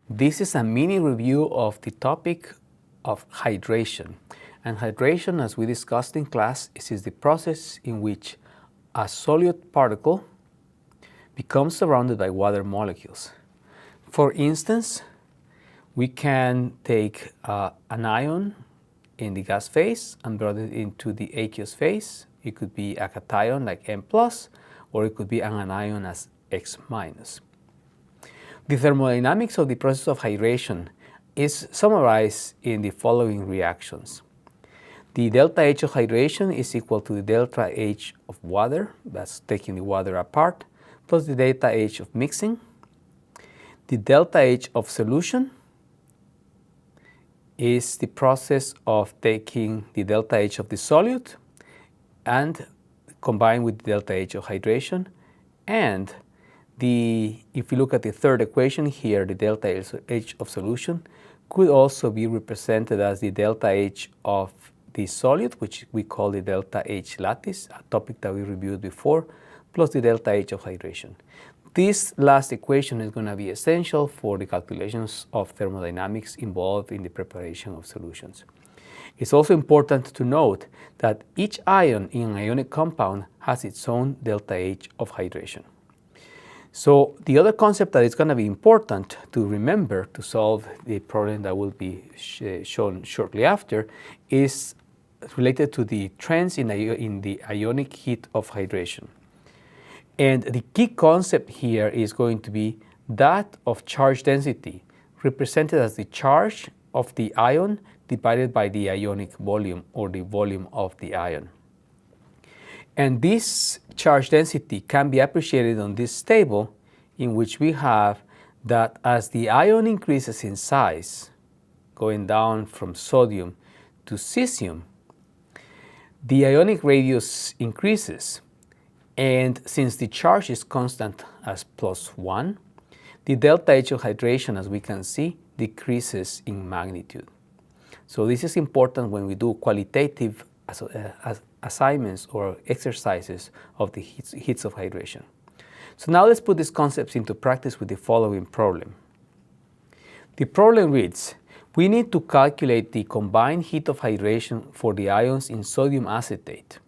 This is a mini review of the topic of hydration. And hydration, as we discussed in class, is the process in which a solute particle becomes surrounded by water molecules. For instance, we can take an ion in the gas phase and brought it into the aqueous phase. It could be a cation like M+, or it could be an anion as X-. The thermodynamics of the process of hydration is summarized in the following reactions. The delta H of hydration is equal to the delta H of water, that's taking the water apart, plus the delta H of mixing. The delta H of solution is the process of taking the delta H of the solute and combined with the delta H of hydration. And if you look at the third equation here, the delta H of solution could also be represented as the delta H of the solute, which we call the delta H lattice, a topic that we reviewed before, plus the delta H of hydration. This last equation is going to be essential for the calculations of thermodynamics involved in the preparation of solutions. It's also important to note that each ion in an ionic compound has its own delta H of hydration. So the other concept that is going to be important to remember to solve the problem that will be shown shortly after is related to the trends in the ionic heat of hydration. And the key concept here is going to be that of charge density, represented as the charge of the ion divided by the ionic volume, or the volume of the ion. And this charge density can be appreciated on this table, in which we have that as the ion increases in size, going down from sodium to cesium, the ionic radius increases. And since the charge is constant as +1, the delta H of hydration, as we can see, decreases in magnitude. So this is important when we do qualitative assignments or exercises of the heats of hydration. So now let's put these concepts into practice with the following problem. The problem reads, we need to calculate the combined heat of hydration for the ions in sodium acetate.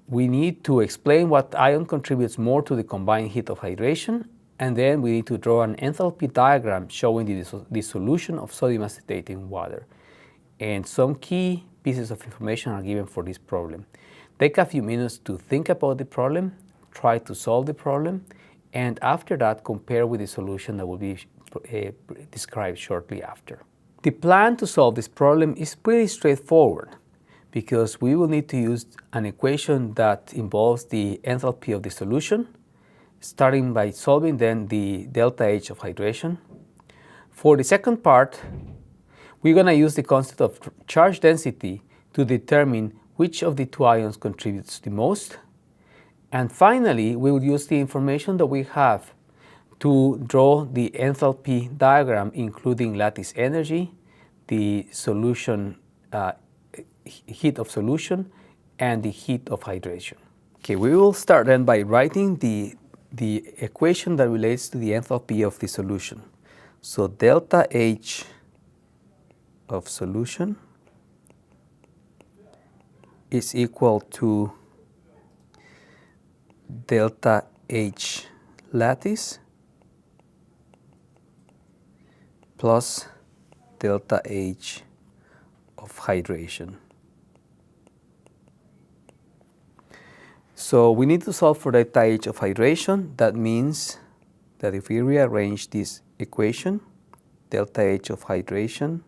We need to explain what ion contributes more to the combined heat of hydration, and then we need to draw an enthalpy diagram showing the solution of sodium acetate in water. And some key pieces of information are given for this problem. Take a few minutes to think about the problem, try to solve the problem, and after that compare with the solution that will be described shortly after. The plan to solve this problem is pretty straightforward, because we will need to use an equation that involves the enthalpy of the solution, starting by solving then the delta H of hydration. For the second part, we're going to use the concept of charge density to determine which of the two ions contributes the most. And finally, we will use the information that we have to draw the enthalpy diagram, including lattice energy, the solution heat of solution, and the heat of hydration. Okay, we will start then by writing the equation that relates to the enthalpy of the solution. So delta H of solution is equal to delta H lattice plus delta H of hydration. So we need to solve for delta H of hydration. That means that if we rearrange this equation, delta H of hydration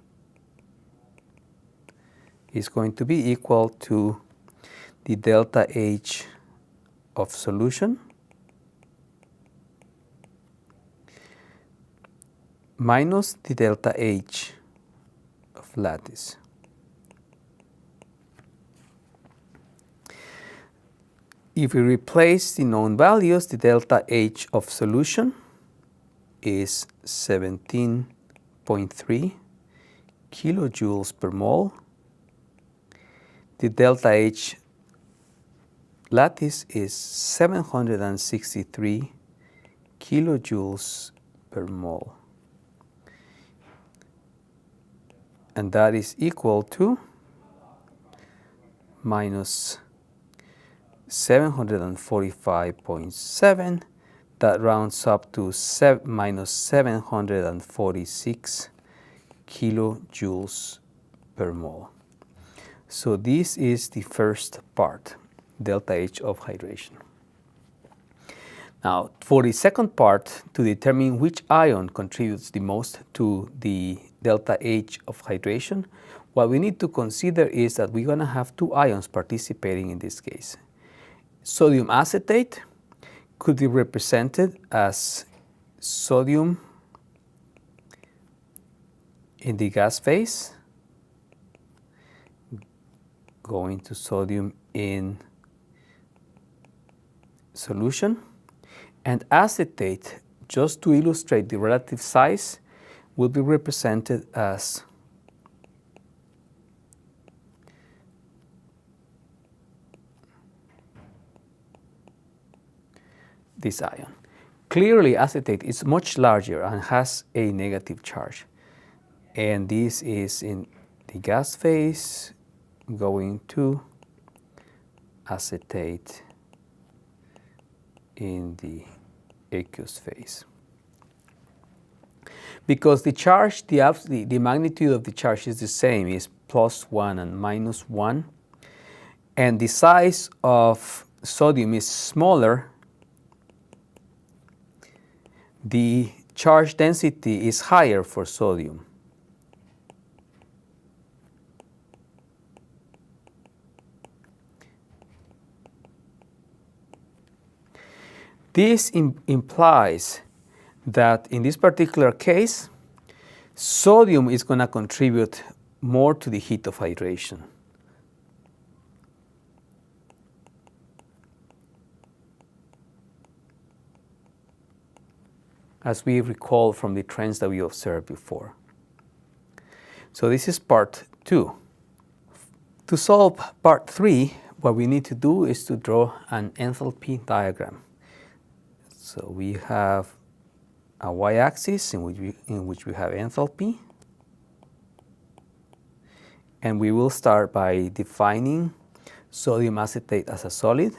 is going to be equal to the delta H of solution minus the delta H of lattice. If we replace the known values, the delta H of solution is 17.3 kilojoules per mole. The delta H lattice is 763 kilojoules per mole. And that is equal to minus 745.7. That rounds up to minus 746 kilojoules per mole. So this is the first part, delta H of hydration. Now, for the second part, to determine which ion contributes the most to the delta H of hydration, what we need to consider is that we're going to have two ions participating in this case. Sodium acetate could be represented as sodium in the gas phase, going to sodium in solution, and acetate, just to illustrate the relative size, will be represented as this ion. Clearly, acetate is much larger and has a negative charge. And this is in the gas phase going to acetate in the aqueous phase. Because the charge, the magnitude of the charge is the same, is +1 and -1, and the size of sodium is smaller, the charge density is higher for sodium. This implies that in this particular case, sodium is going to contribute more to the heat of hydration. As we recall from the trends that we observed before. So this is part 2. To solve part 3, what we need to do is to draw an enthalpy diagram. So we have a y-axis in which we have enthalpy, and we will start by defining sodium acetate as a solid.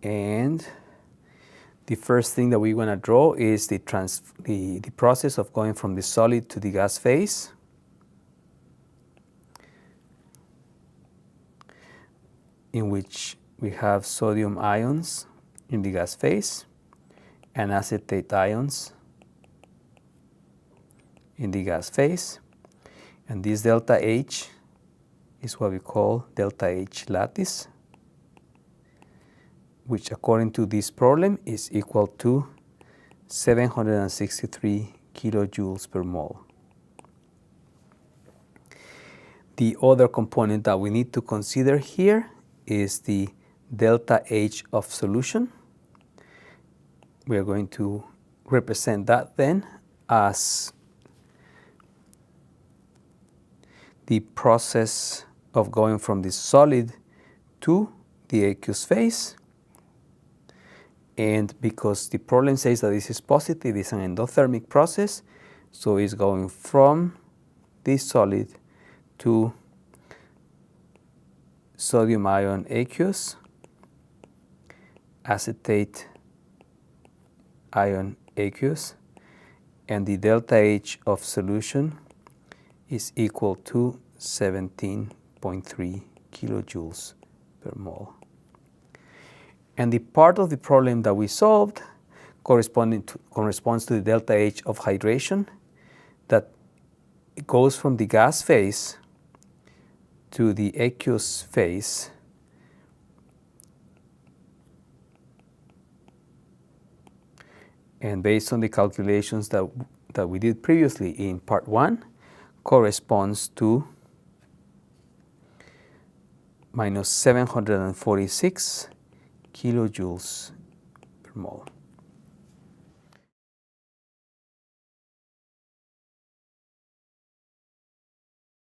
And the first thing that we want to draw is the process of going from the solid to the gas phase. In which we have sodium ions in the gas phase and acetate ions in the gas phase. And this delta H is what we call delta H lattice, which according to this problem is equal to 763 kilojoules per mole. The other component that we need to consider here is the delta H of solution. We are going to represent that then as the process of going from the solid to the aqueous phase. And because the problem says that this is positive, it's an endothermic process, so it's going from this solid to sodium ion aqueous, acetate ion aqueous, and the delta H of solution is equal to 17.3 kilojoules per mole. And the part of the problem that we solved corresponds to the delta H of hydration, that goes from the gas phase to the aqueous phase and based on the calculations that we did previously in part 1 corresponds to minus 746 kilojoules per mole.